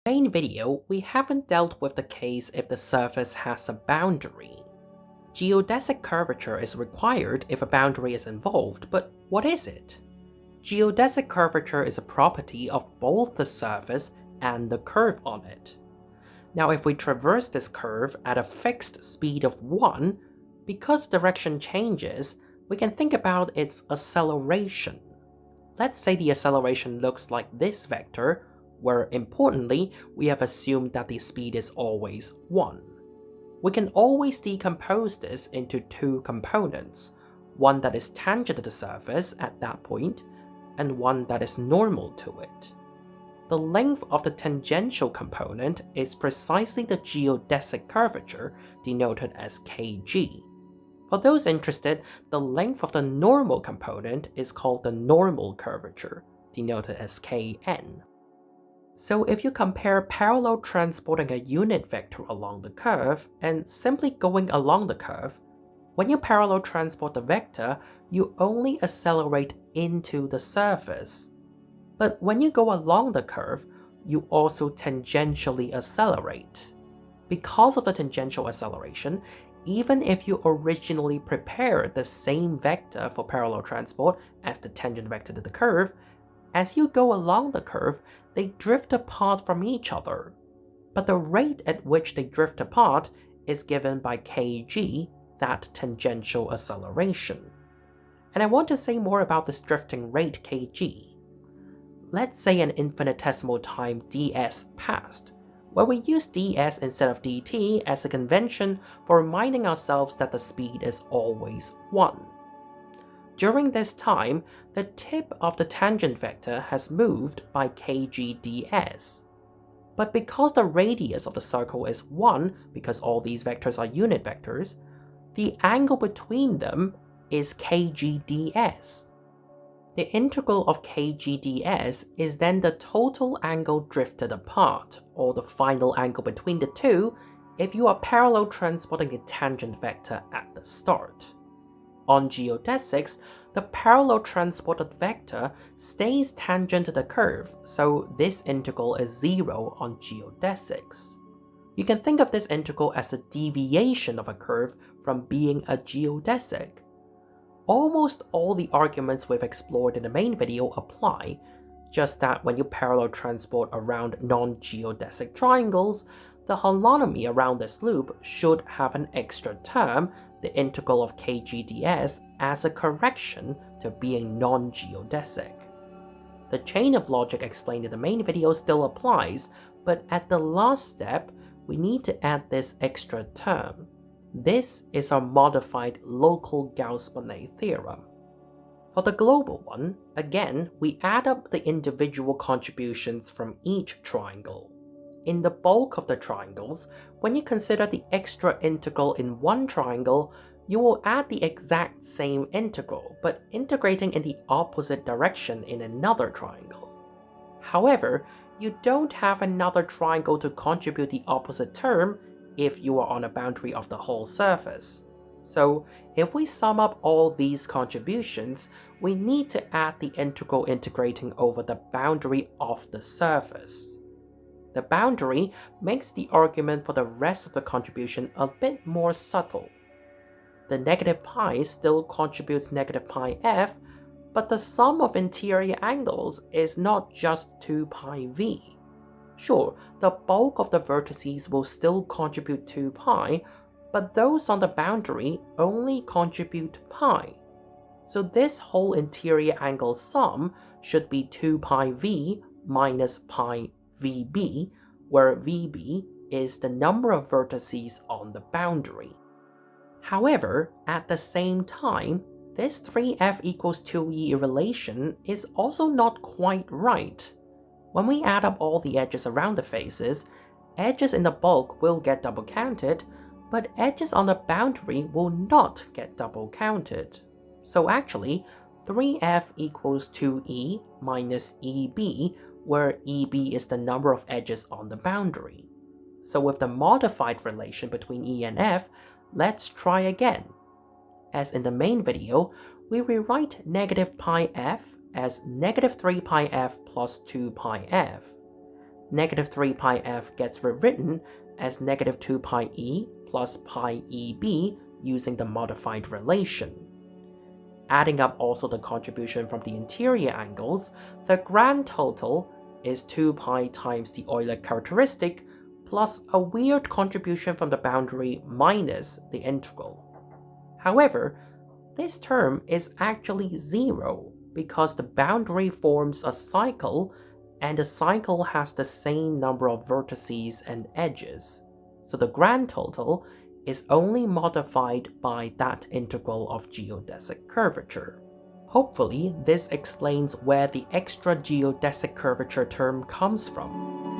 main video, we haven't dealt with the case if the surface has a boundary. Geodesic curvature is required if a boundary is involved, but what is it? Geodesic curvature is a property of both the surface and the curve on it. Now, if we traverse this curve at a fixed speed of 1, because direction changes, we can think about its acceleration. Let's say the acceleration looks like this vector, where importantly, we have assumed that the speed is always 1. We can always decompose this into two components, one that is tangent to the surface at that point, and one that is normal to it. The length of the tangential component is precisely the geodesic curvature, denoted as kg. For those interested, the length of the normal component is called the normal curvature, denoted as kn. So if you compare parallel transporting a unit vector along the curve and simply going along the curve, when you parallel transport the vector, you only accelerate into the surface. But when you go along the curve, you also tangentially accelerate. Because of the tangential acceleration, even if you originally prepare the same vector for parallel transport as the tangent vector to the curve, as you go along the curve, they drift apart from each other. But the rate at which they drift apart is given by kg, that tangential acceleration. And I want to say more about this drifting rate kg. Let's say an infinitesimal time ds passed, where we use ds instead of dt as a convention for reminding ourselves that the speed is always 1. During this time, the tip of the tangent vector has moved by kg ds. But because the radius of the circle is 1, because all these vectors are unit vectors, the angle between them is kg ds. The integral of kg ds is then the total angle drifted apart, or the final angle between the two, if you are parallel transporting a tangent vector at the start. On geodesics, the parallel transported vector stays tangent to the curve, so this integral is 0 on geodesics. You can think of this integral as a deviation of a curve from being a geodesic. Almost all the arguments we've explored in the main video apply, just that when you parallel transport around non-geodesic triangles, the holonomy around this loop should have an extra term, the integral of kg ds, as a correction to being non-geodesic. The chain of logic explained in the main video still applies, but at the last step, we need to add this extra term. This is our modified local Gauss-Bonnet theorem. For the global one, again, we add up the individual contributions from each triangle. In the bulk of the triangles, when you consider the extra integral in one triangle, you will add the exact same integral, but integrating in the opposite direction in another triangle. However, you don't have another triangle to contribute the opposite term if you are on a boundary of the whole surface. So, if we sum up all these contributions, we need to add the integral integrating over the boundary of the surface. The boundary makes the argument for the rest of the contribution a bit more subtle. The negative pi still contributes negative pi f, but the sum of interior angles is not just 2 pi v. Sure, the bulk of the vertices will still contribute 2 pi, but those on the boundary only contribute pi. So this whole interior angle sum should be 2 pi v minus pi vb, where vb is the number of vertices on the boundary. However, at the same time, this 3f equals 2e relation is also not quite right. When we add up all the edges around the faces, edges in the bulk will get double counted, but edges on the boundary will not get double counted. So actually, 3f equals 2e minus eb, where eb is the number of edges on the boundary. So with the modified relation between e and f, let's try again. As in the main video, we rewrite negative pi f as negative 3 pi f plus 2 pi f. negative 3 pi f gets rewritten as negative 2 pi e plus pi eb using the modified relation. Adding up also the contribution from the interior angles, the grand total is 2 pi times the Euler characteristic plus a weird contribution from the boundary minus the integral. However, this term is actually 0 because the boundary forms a cycle and the cycle has the same number of vertices and edges, so the grand total is only modified by that integral of geodesic curvature. Hopefully, this explains where the extra geodesic curvature term comes from.